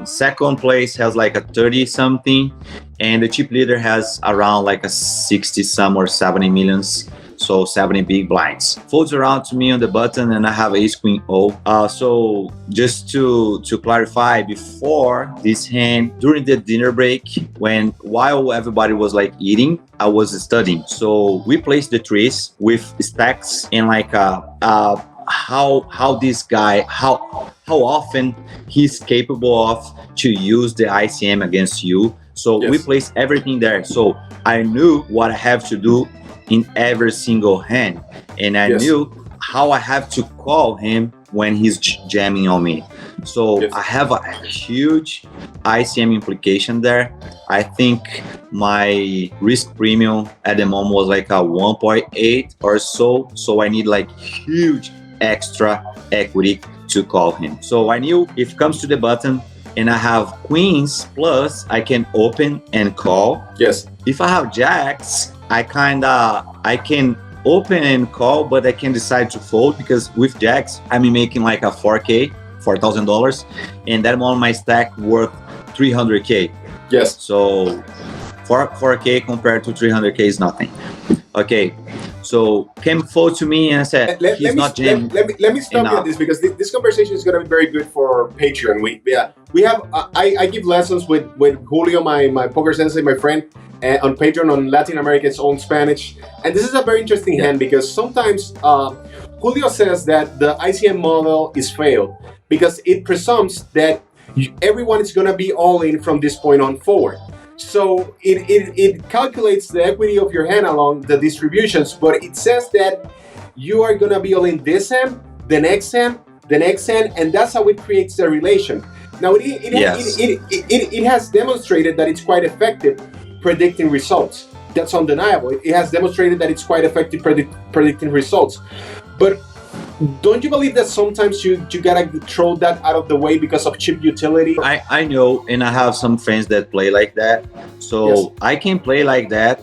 Second place has like a 30 something, and the chip leader has around like a 60 some or 70 millions. So 70 big blinds. Folds around to me on the button, and I have ace queen O. So just to clarify, before this hand, during the dinner break, while everybody was like eating, I was studying. So we placed the trees with stacks and like how this guy, how often he's capable of to use the ICM against you. So we placed everything there. So I knew what I have to do in every single hand, and I knew how I have to call him when he's jamming on me. So I have a huge ICM implication there. I think my risk premium at the moment was like a 1.8 or so. So I need like huge extra equity to call him. So I knew if it comes to the button and I have queens plus, I can open and call. Yes. If I have jacks, I can open and call, but I can decide to fold, because with jacks, I'm making like a $4,000, and that moment my stack worth $300K. Yes. So 4K compared to 300K is nothing. Okay. So came forward to me and said, he's not jamming. Let me stop you at this, because this conversation is going to be very good for Patreon. We have I give lessons with Julio, my poker sensei, my friend, on Patreon on Latin America's own Spanish. And this is a very interesting hand, because sometimes Julio says that the ICM model is failed because it presumes that everyone is going to be all in from this point on forward. So it calculates the equity of your hand along the distributions, but it says that you are going to be all in this hand, the next hand, the next hand, and that's how it creates the relation. Now, it has demonstrated that it's quite effective predicting results. That's undeniable. It has demonstrated that it's quite effective predicting results. But don't you believe that sometimes you gotta throw that out of the way because of chip utility? I know, and I have some friends that play like that. So I can play like that,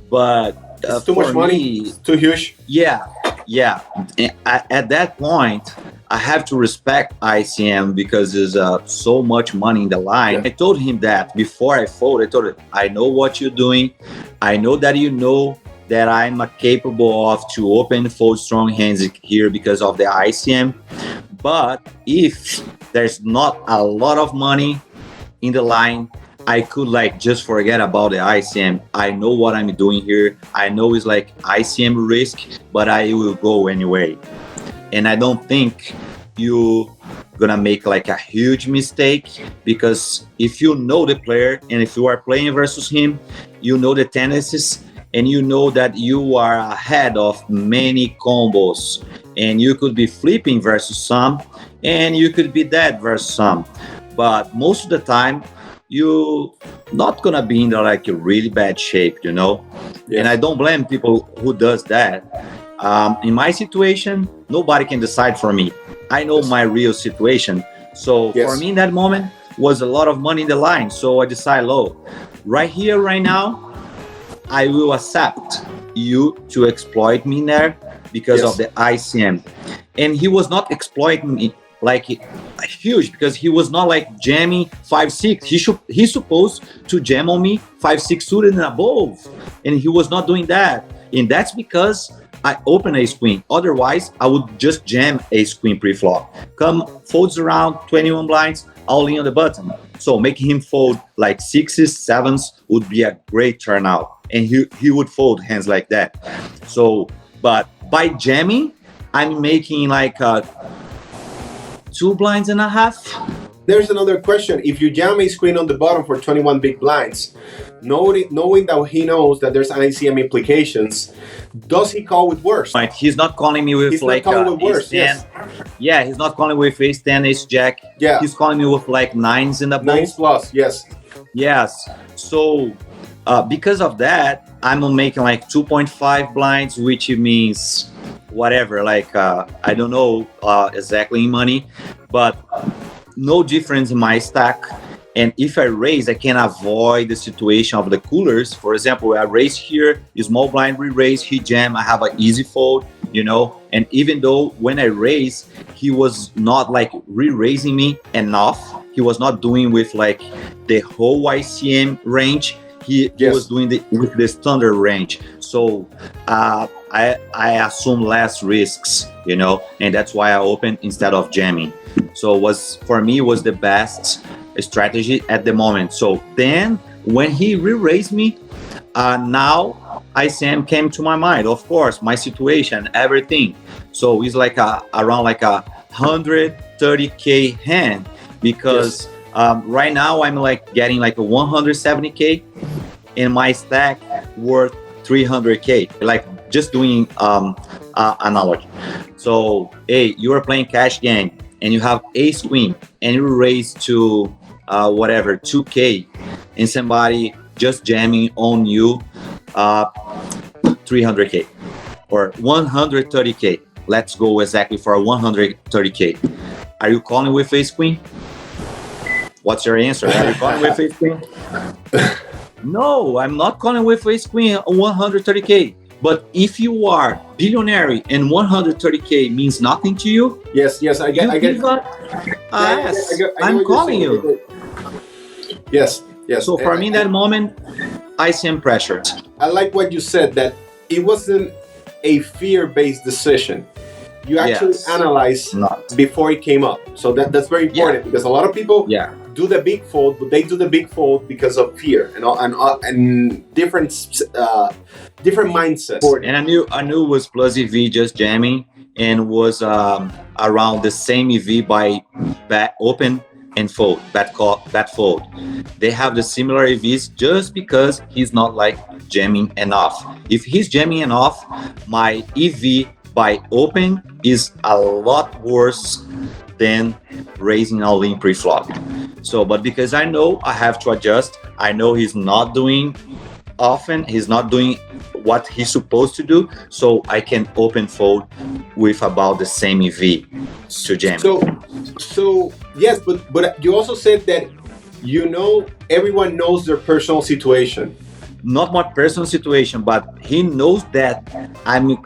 but it's too much money. It's too huge. Yeah. At that point, I have to respect ICM because there's so much money in the line. I told him that before I fold. I told him, I know what you're doing. I know that you know that I'm capable of to open fold strong hands here because of the ICM. But if there's not a lot of money in the line, I could like just forget about the ICM. I know what I'm doing here. I know it's like ICM risk, but I will go anyway. And I don't think you gonna make like a huge mistake, because if you know the player and if you are playing versus him, you know the tendencies, and you know that you are ahead of many combos, and you could be flipping versus some, and you could be dead versus some. But most of the time, you not gonna be in the like really bad shape, you know. And I don't blame people who does that. In my situation, nobody can decide for me. I know my real situation. So for me in that moment was a lot of money in the line. So I decided, right here, right now, I will accept you to exploit me there because of the ICM. And he was not exploiting me like huge, because he was not like jamming 5-6. He's supposed to jam on me 5-6 suited and above, and he was not doing that. And that's because I open ace queen. Otherwise, I would just jam ace queen pre-flop. Come folds around 21 blinds, all in on the button. So making him fold like 6s, 7s would be a great turnout. And he would fold hands like that. So, but by jamming, I'm making like 2.5 blinds. There's another question. If you jam ace queen on the bottom for 21 big blinds, knowing that he knows that there's ICM implications, does he call with worse? Right. He's not calling me with like worse. Yeah, he's not calling with ace 10, ace jack. Yeah. He's calling me with like 9s in the bowl. 9s plus, Yes. So because of that, I'm making like 2.5 blinds, which means whatever, like I don't know exactly in money, but no difference in my stack. And if I raise, I can avoid the situation of the coolers. For example, I raise here, small blind re-raise, he jam, I have an easy fold, you know. And even though when I raise, he was not like re-raising me enough, he was not doing with like the whole ICM range. He was doing with the standard range. So I assume less risks, you know, and that's why I opened instead of jamming. So for me was the best strategy at the moment. So then when he re-raised me, now ICM came to my mind, of course, my situation, everything. So it's like around like a 130K hand, because right now I'm like getting like a 170K and my stack worth 300K, like just doing analogy. So hey, you are playing cash game and you have ace queen and you raise to whatever 2K, and somebody just jamming on you 300K or 130K. Let's go exactly for 130K. Are you calling with ace queen? What's your answer? Are you calling with ace queen? No, I'm not calling with ace queen 130K. But if you are billionaire and 130K means nothing to you, yes, I get. I'm calling you. Yes. So for me, that moment, I seem pressured. I like what you said, that it wasn't a fear-based decision. You actually analyze before it came up. So that's very important, because a lot of people do the big fold, but they do the big fold because of fear and different mindsets. And I knew it was plus EV just jamming, and was around the same EV by open and fold, bet fold. They have the similar EVs just because he's not like jamming enough. If he's jamming enough, my EV by open is a lot worse than raising all in pre-flop. So, but because I know I have to adjust, I know he's not doing often, he's not doing what he's supposed to do, so I can open fold with about the same EV to jam. So yes, but you also said that, you know, everyone knows their personal situation. Not my personal situation, but he knows that I'm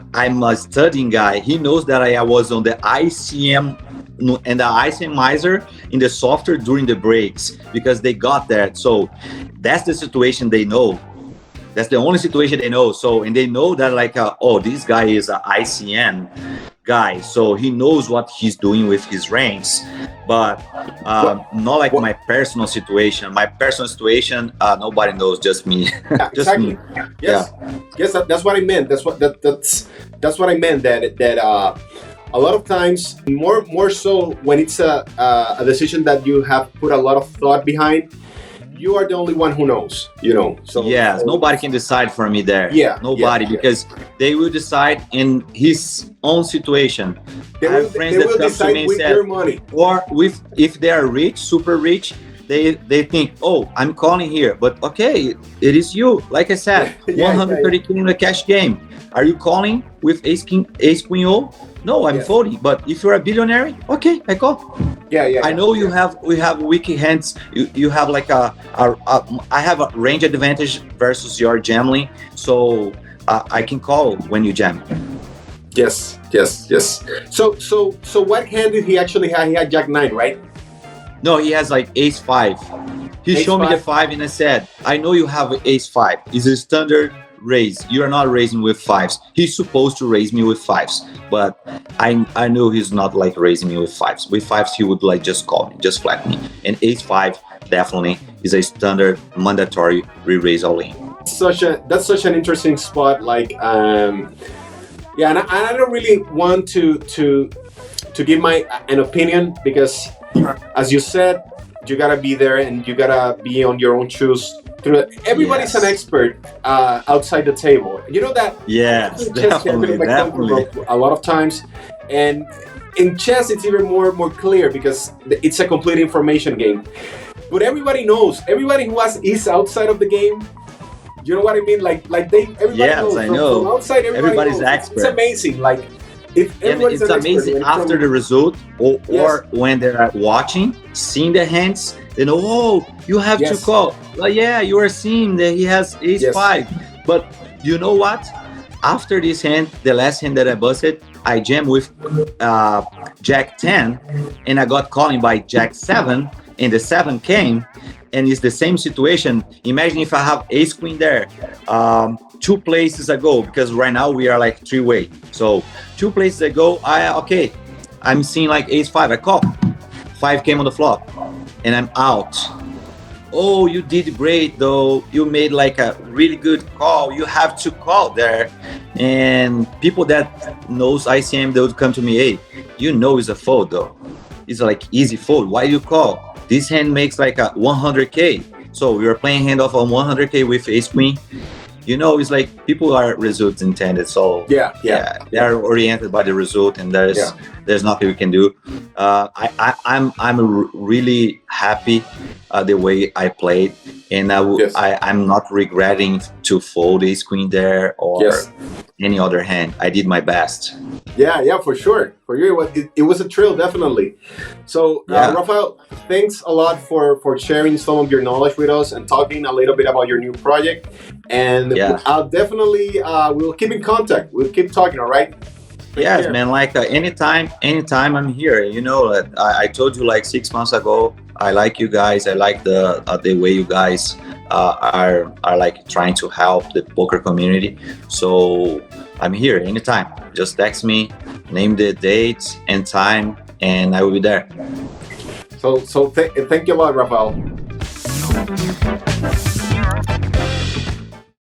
a studying guy. He knows that I was on the ICM and the ICMizer in the software during the breaks, because they got that. So that's the situation they know. That's the only situation they know. So, and they know that like, this guy is an ICM guy. So he knows what he's doing with his ranks, but not like my personal situation. My personal situation, nobody knows, just me. Just exactly. me. Yes. Yes, that's what I meant. That's what I meant. That a lot of times, more so when it's a decision that you have put a lot of thought behind, you are the only one who knows, you know. So yes, nobody can decide for me there. Nobody, because they will decide in his own situation. They will decide with your money, or with, if they are rich, super rich, they think, oh, I'm calling here, but okay, it is you. Like I said, 130K in a cash game. Are you calling with ace queen O? No, I'm folding. But if you're a billionaire, okay, I call. I know we have weak hands. You have like I have a range advantage versus your jamming, so I can call when you jam. Yes. So what hand did he actually have? He had Jack 9, right? No, he has like ace 5. He showed me the 5, and I said, I know you have ace 5. It's a standard raise. You are not raising with 5s. He's supposed to raise me with 5s, but I knew he's not like raising me with 5s. With 5s, he would like just call me, just flat me. And ace 5 definitely is a standard mandatory re-raise all in. That's such an interesting spot. Like, and I don't really want to give an opinion, because as you said, you gotta be there and you gotta be on your own shoes. Everybody's an expert outside the table. You know that? Yes, definitely. A lot of times, and in chess it's even more clear, because it's a complete information game. But everybody knows. Everybody who is outside of the game. You know what I mean? Everybody knows. I know. From outside, everybody's expert. It's amazing. Like, it's amazing after the result, or when they're watching, seeing the hands, they know, oh, you have to call. Like, you are seeing that he has ace 5. But you know what? After this hand, the last hand that I busted, I jammed with Jack 10, and I got calling by Jack 7, and the 7 came, and it's the same situation. Imagine if I have ace queen there, 2 places ago, because right now we are like 3-way. So 2 places ago, I'm seeing like ace 5. I call. 5 came on the flop, and I'm out. Oh, you did great though. You made like a really good call. You have to call there. And people that knows ICM, they would come to me, hey, you know it's a fold though. It's like easy fold. Why you call? This hand makes like a 100K. So we are playing hand off on 100K with ace queen. You know, it's like people are result intended. So yeah, they are oriented by the result, and there's nothing we can do. I'm really happy the way I played, and I'm not regretting to fold ace queen there or any other hand. I did my best. Yeah, for sure. For you, it was a thrill, definitely. So, Rafael, thanks a lot for sharing some of your knowledge with us and talking a little bit about your new project. And I'll definitely we'll keep in contact. We'll keep talking. All right. Yes, man. Like anytime I'm here. You know, I told you like 6 months ago. I like you guys. I like the way you guys are like trying to help the poker community. So I'm here anytime. Just text me, name the date and time, and I will be there. So thank you a lot, Rafael.